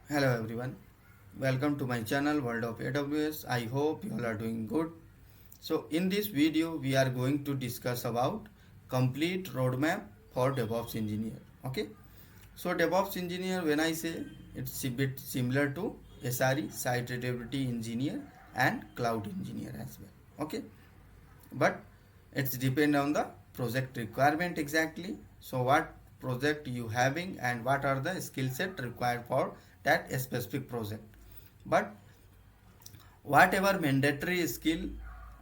Hello everyone, welcome to my channel World of AWS. I hope you all are doing good. So in this video we are going to discuss about complete roadmap for DevOps engineer. Okay, so DevOps engineer, when I say, it's a bit similar to SRE, site reliability engineer, and cloud engineer as well. Okay, but it's depend on the project requirement exactly. So what project you having and what are the skill set required for that specific project. But whatever mandatory skill,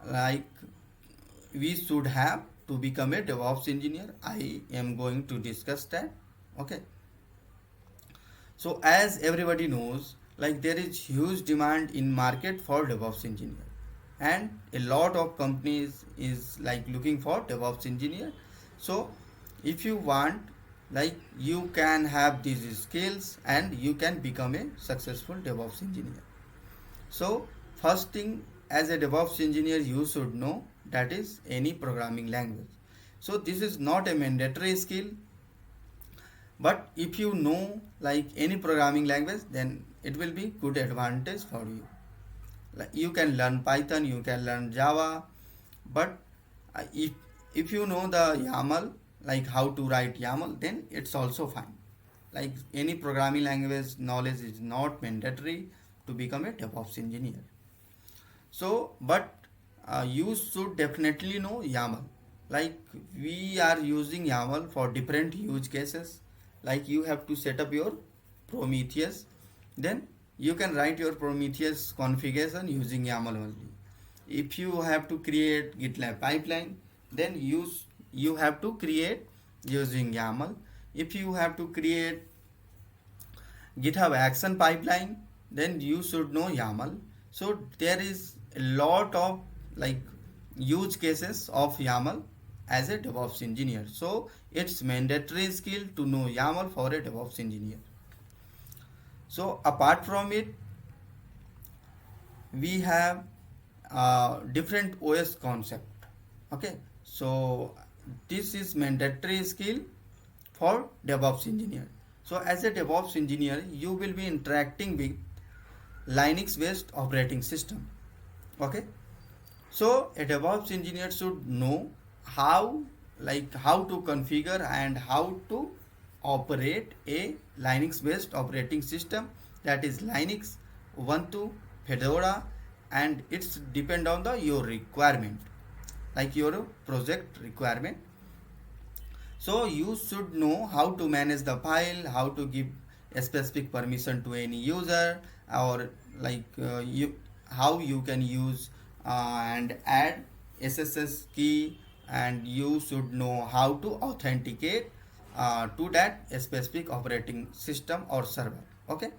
like, we should have to become a DevOps engineer, I am going to discuss that. Okay, so as everybody knows, like, there is huge demand in market for DevOps engineer, and a lot of companies is like looking for DevOps engineer. So if you want, like, you can have these skills and you can become a successful DevOps engineer. So first thing, as a DevOps engineer you should know, that is any programming language. So this is not a mandatory skill, but if you know like any programming language, then it will be good advantage for you. Like, you can learn Python, you can learn Java, but if you know the YAML, like how to write YAML, then it's also fine. Like, any programming language knowledge is not mandatory to become a DevOps engineer. So but you should definitely know YAML. Like, we are using YAML for different use cases. Like, you have to set up your Prometheus, then you can write your Prometheus configuration using YAML only. If you have to create GitLab pipeline, then you have to create using YAML. If you have to create GitHub action pipeline, then you should know YAML. So there is a lot of like use cases of YAML as a DevOps engineer. So it's mandatory skill to know YAML for a DevOps engineer. So apart from it, we have different OS concept. Okay, so this is mandatory skill for DevOps engineer. So as a DevOps engineer, you will be interacting with Linux based operating system. Okay, so a DevOps engineer should know how to configure and how to operate a Linux based operating system, that is Linux, Ubuntu, Fedora, and it's depend on the your requirement, like your project requirement. So you should know how to manage the file, how to give a specific permission to any user, or like you how you can use and add SSS key, and you should know how to authenticate to that specific operating system or server. Okay,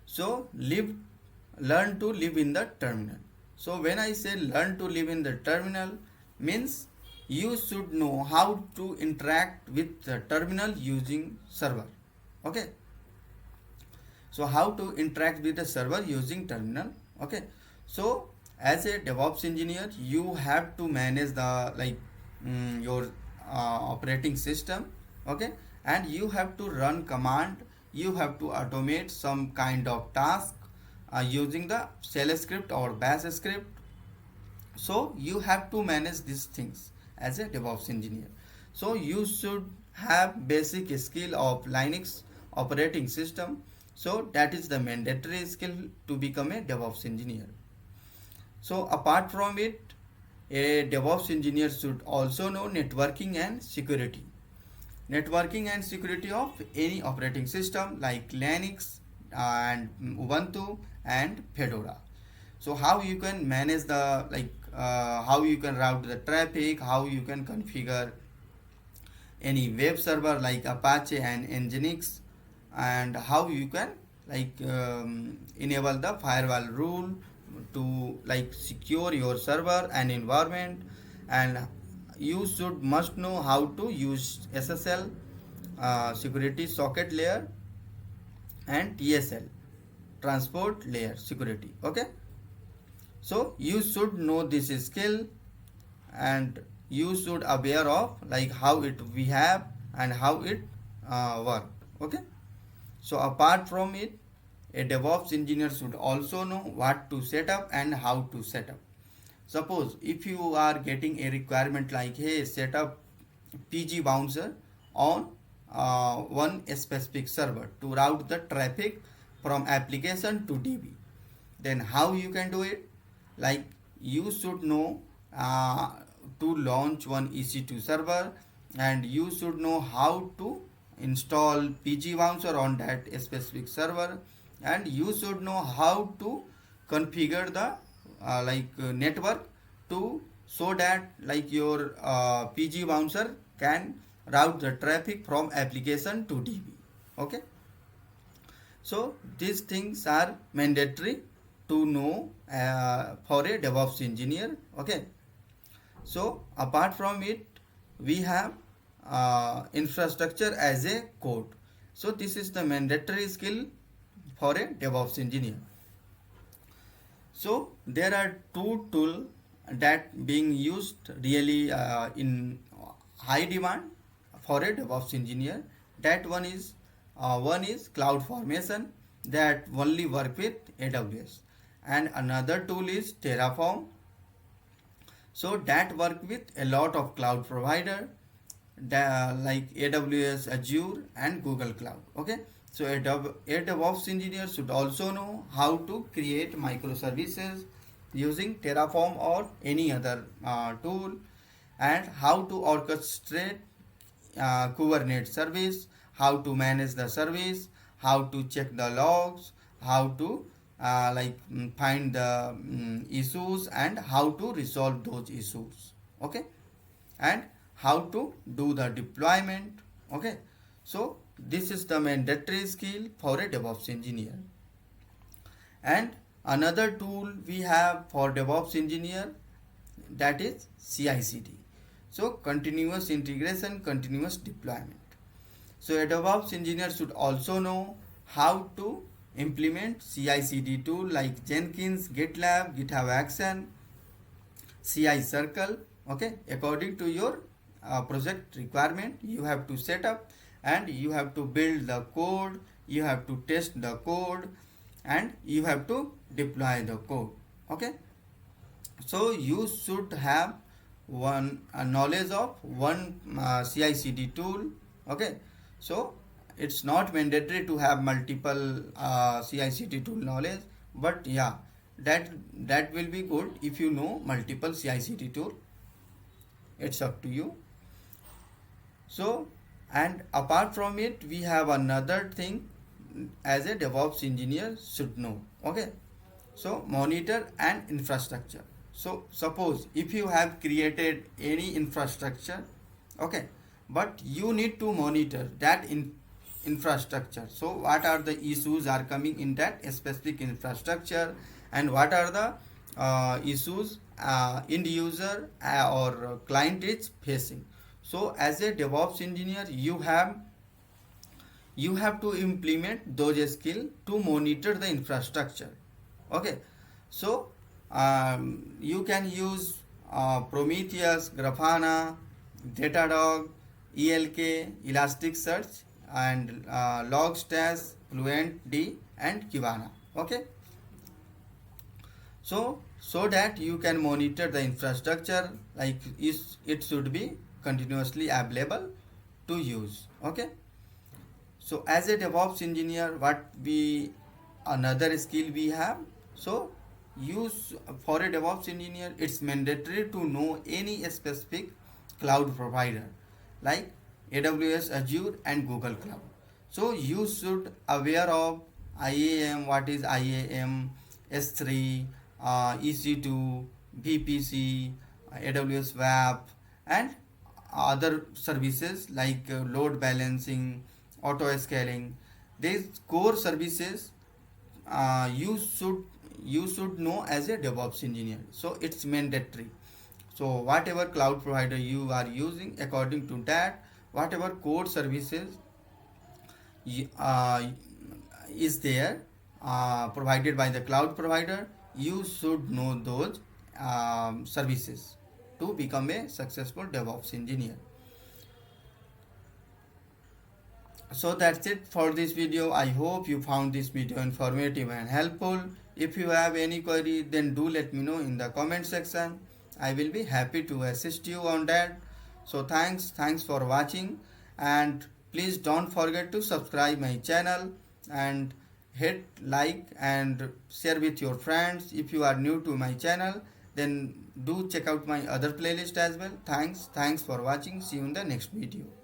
so learn to live in the terminal. So when I say learn to live in the terminal, means you should know how to interact with the terminal using server. Okay, so how to interact with the server using terminal. Okay, so as a DevOps engineer, you have to manage the your operating system. Okay, and you have to run command, you have to automate some kind of task using the shell script or bash script. So you have to manage these things as a DevOps engineer. So you should have basic skill of Linux operating system. So that is the mandatory skill to become a DevOps engineer. So apart from it, a DevOps engineer should also know networking and security. Networking and security of any operating system like Linux and Ubuntu and Fedora. So how you can manage the how you can route the traffic, how you can configure any web server like Apache and Nginx, and how you can enable the firewall rule to like secure your server and environment. And you should must know how to use SSL, security socket layer, and TSL, transport layer security. Okay, so you should know this skill, and you should aware of like how it we have and how it work. Okay, So apart from it, a DevOps engineer should also know what to set up and how to set up. Suppose if you are getting a requirement like, hey, set up PG bouncer on one specific server to route the traffic from application to DB, then how you can do it? Like, you should know to launch one EC2 server, and you should know how to install PG bouncer on that specific server, and you should know how to configure the network to, so that like your PG bouncer can route the traffic from application to DB. Okay, so these things are mandatory to know for a DevOps engineer. Okay, so apart from it, we have infrastructure as a code. So this is the mandatory skill for a DevOps engineer. So there are two tools that being used really in high demand for a DevOps engineer. That one is Cloud Formation, that only work with AWS, and another tool is Terraform. So that work with a lot of cloud provider like AWS, Azure, and Google Cloud. Okay, so a DevOps engineer should also know how to create microservices using Terraform or any other tool, and how to orchestrate Kubernetes service, how to manage the service, how to check the logs, how to find the issues, and how to resolve those issues. Okay, and how to do the deployment. Okay, so this is the mandatory skill for a DevOps engineer. And another tool we have for DevOps engineer, that is CI/CD. So continuous integration, continuous deployment. So a DevOps engineer should also know how to implement CI/CD tool like Jenkins, GitLab, GitHub Action, CI Circle. Okay, according to your project requirement, you have to set up, and you have to build the code, you have to test the code, and you have to deploy the code. Okay, so you should have one knowledge of one CI/CD tool. Okay, so it's not mandatory to have multiple CI/CD tool knowledge, but yeah, that will be good if you know multiple CI/CD tool. It's up to you. So, and apart from it, we have another thing as a DevOps engineer should know. Okay, so monitor and infrastructure. So suppose if you have created any infrastructure, okay, but you need to monitor that infrastructure. So what are the issues are coming in that specific infrastructure, and what are the issues end user or client is facing. So as a DevOps engineer, you have to implement those skills to monitor the infrastructure. Okay, so you can use Prometheus, Grafana, Datadog, ELK, Elasticsearch, and Logstash, FluentD, and Kibana. Okay, so that you can monitor the infrastructure, like it should be continuously available to use. Okay, so as a DevOps engineer, another skill we have. So use for a DevOps engineer, it's mandatory to know any specific cloud provider like AWS, Azure, and Google Cloud. So you should aware of IAM, what is IAM, S3, EC2, VPC, AWS WAF, and other services like load balancing, auto scaling. These core services you should know as a DevOps engineer. So it's mandatory. So whatever cloud provider you are using, according to that, whatever core services is there provided by the cloud provider, you should know those services to become a successful DevOps engineer. So that's it for this video. I hope you found this video informative and helpful. If you have any query, then do let me know in the comment section. I will be happy to assist you on that. So thanks for watching, and please don't forget to subscribe my channel and hit like and share with your friends. If you are new to my channel, then do check out my other playlist as well. Thanks for watching. See you in the next video.